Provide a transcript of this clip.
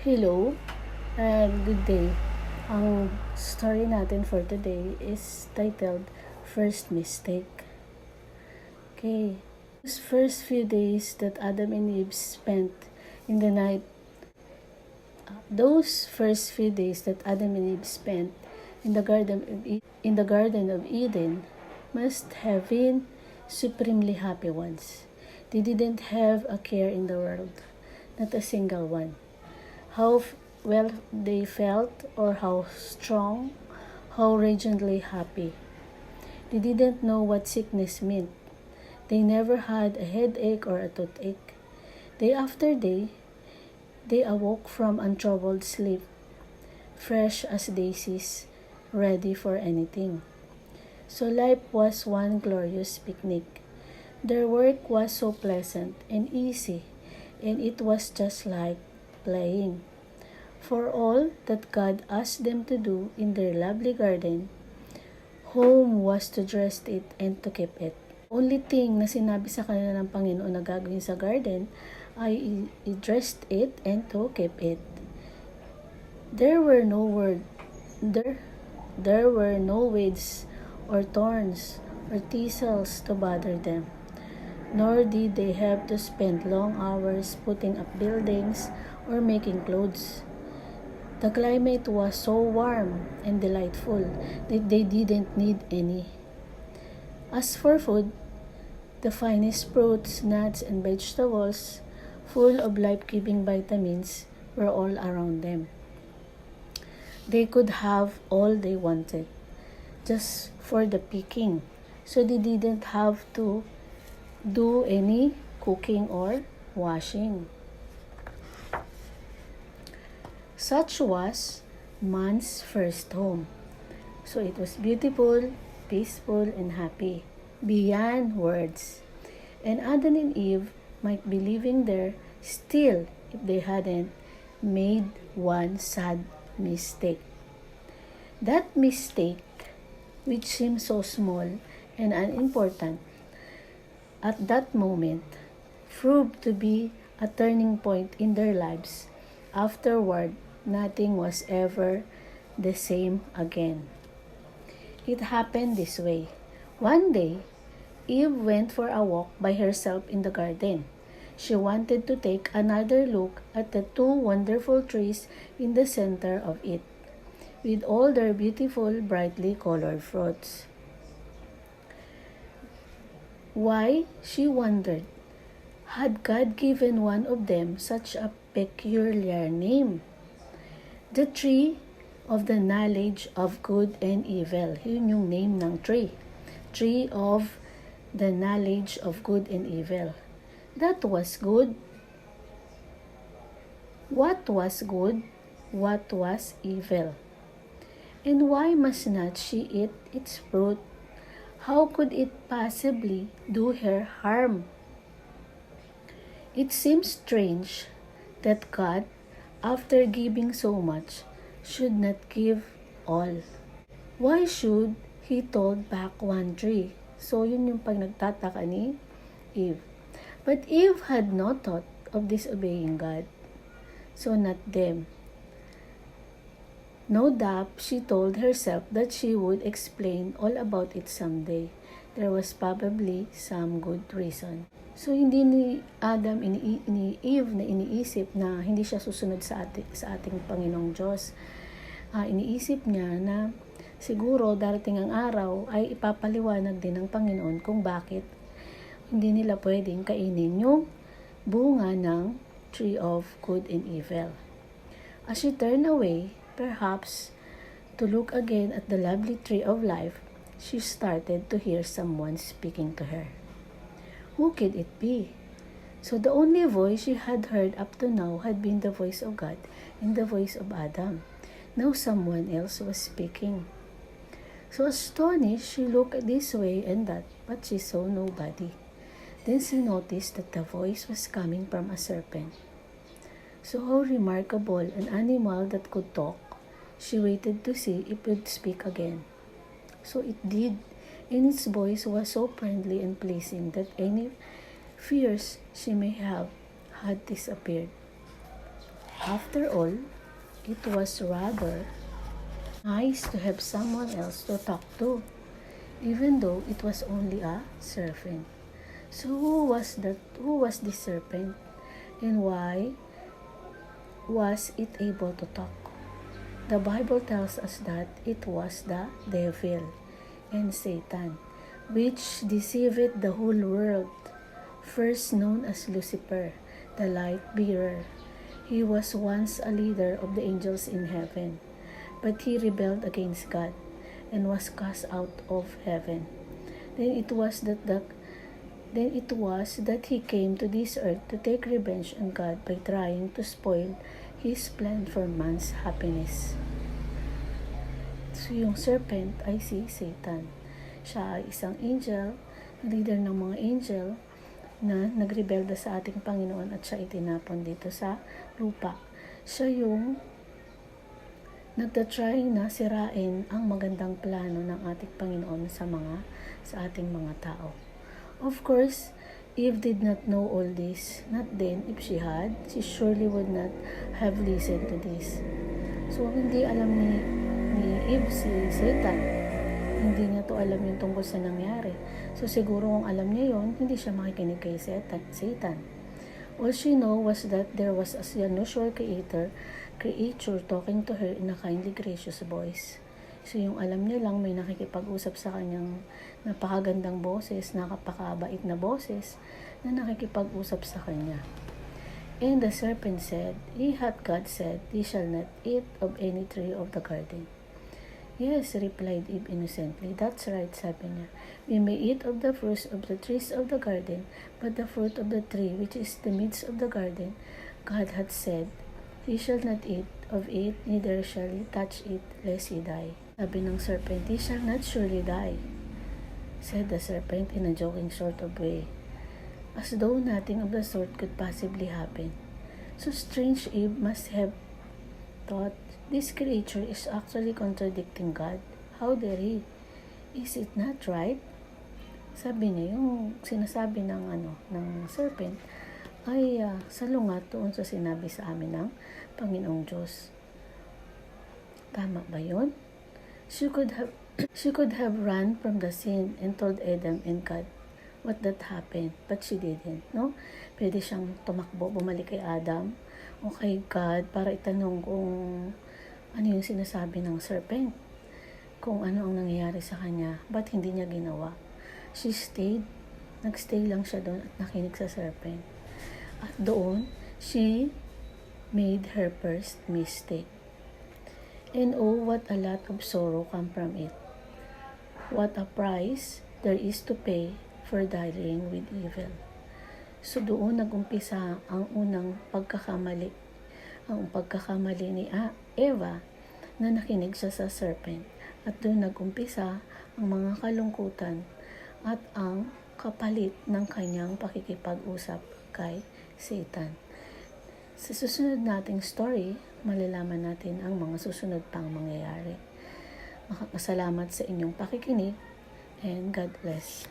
Hello, good day. Ang story natin for today is titled First Mistake. Okay, those first few days that Adam and Eve spent in the night, those first few days that Adam and Eve spent in the Garden of Eden must have been supremely happy ones. They didn't have a care in the world, not a single one. How well they felt, or how strong, how radiantly happy. They didn't know what sickness meant. They never had a headache or a toothache. Day after day, they awoke from untroubled sleep, fresh as daisies, ready for anything. So life was one glorious picnic. Their work was so pleasant and easy, and it was just like playing. For all that God asked them to do in their lovely garden, home was to dress it and to keep it. Only thing na sinabi sa kanila ng Panginoon na gagawin sa garden ay i-dress it and to keep it. There were no weeds or thorns or thistles to bother them, nor did they have to spend long hours putting up buildings or making clothes. The climate was so warm and delightful that they didn't need any. As for food, the finest fruits, nuts, and vegetables, full of life-giving vitamins, were all around them. They could have all they wanted, just for the picking, so they didn't have to do any cooking or washing. Such was man's first home. So it was beautiful, peaceful, and happy, beyond words. And Adam and Eve might be living there still if they hadn't made one sad mistake. That mistake, which seemed so small and unimportant at that moment, proved to be a turning point in their lives. Afterward, nothing was ever the same again. It happened this way. One day, Eve went for a walk by herself in the garden. She wanted to take another look at the two wonderful trees in the center of it, with all their beautiful, brightly colored fruits. Why, she wondered, had God given one of them such a peculiar name? The tree of the knowledge of good and evil. Yun yung name ng tree. Tree of the knowledge of good and evil. That was good. What was good? What was evil? And why must not she eat its fruit? How could it possibly do her harm? It seems strange that God, after giving so much, should not give all. Why should He told back one tree? So yun yung pag nagtataka ni Eve. But Eve had no thought of disobeying God. So not them. No doubt she told herself that she would explain all about it someday. There was probably some good reason. So hindi ni Adam, ni Eve na iniisip na hindi siya susunod sa ating Panginoong Diyos. Iniisip niya na siguro darating ang araw ay ipapaliwanag din ng Panginoon kung bakit hindi nila pwedeng kainin yung bunga ng tree of good and evil. As she turned away, perhaps to look again at the lovely tree of life, she started to hear someone speaking to her. Who could it be? So the only voice she had heard up to now had been the voice of God and the voice of Adam. Now someone else was speaking. So astonished, she looked this way and that, but she saw nobody. Then she noticed that the voice was coming from a serpent. So how remarkable, an animal that could talk. She waited to see if it would speak again. So it did, and its voice was so friendly and pleasing that any fears she may have had disappeared. After all, it was rather nice to have someone else to talk to, even though it was only a serpent. So who was this serpent, and why was it able to talk? The Bible tells us that it was the devil and Satan, which deceived the whole world, first known as Lucifer, the light bearer. He was once a leader of the angels in heaven, but he rebelled against God and was cast out of heaven. Then it was that he came to this earth to take revenge on God by trying to spoil his plan for man's happiness. So yung serpent ay si Satan. Siya ay isang angel, leader ng mga angel, na nagrebelde sa ating Panginoon at siya itinapon dito sa lupa. Siya yung nagtatry na sirain ang magandang plano ng ating Panginoon sa ating mga tao. Of course, Eve did not know all this. Not then. If she had, she surely would not have listened to this. So, hindi alam ni Eve si Satan. Hindi niya to alam yung tungkol sa nangyari. So, siguro kung alam niya yon, hindi siya makikinig kay Satan. All she know was that there was a unusual creature talking to her in a kindly, gracious voice. So, yung alam niya lang, may nakikipag-usap sa kanyang napakagandang boses, napakabait na boses, na nakikipag-usap sa kanya. And the serpent said, Ye hath God said, Ye shall not eat of any tree of the garden. Yes, replied Eve innocently. That's right, sabi niya. We may eat of the fruits of the trees of the garden, but the fruit of the tree which is the midst of the garden, God hath said, Ye shall not eat of it, neither shall ye touch it, lest ye die. Sabi ng serpent, Ye shall not surely die, said the serpent in a joking sort of way, as though nothing of the sort could possibly happen. So strange Eve must have thought, this creature is actually contradicting God. How dare he? Is it not right? Sabi niya, yung sinasabi ng serpent ay salungat doon sa sinabi sa amin ng Panginoong Diyos. Tama ba yun? She could have run from the sin and told Adam and God what that happened, but she didn't, no? Pwede siyang tumakbo, bumalik kay Adam o kay God para itanong kung ano yung sinasabi ng serpent, kung ano ang nangyayari sa kanya, but hindi niya ginawa. Nagstay lang siya doon at nakinig sa serpent. At doon, she made her first mistake. And oh, what a lot of sorrow come from it. What a price there is to pay for dealing with evil. So doon nagumpisa ang unang pagkakamali. Ang pagkakamali ni Eva na nakinig siya sa serpent. At doon nagumpisa ang mga kalungkutan at ang kapalit ng kanyang pakikipag-usap kay Satan. Sa susunod nating story, malalaman natin ang mga susunod pang mangyayari. Makakasalamat sa inyong pakikinig and God bless.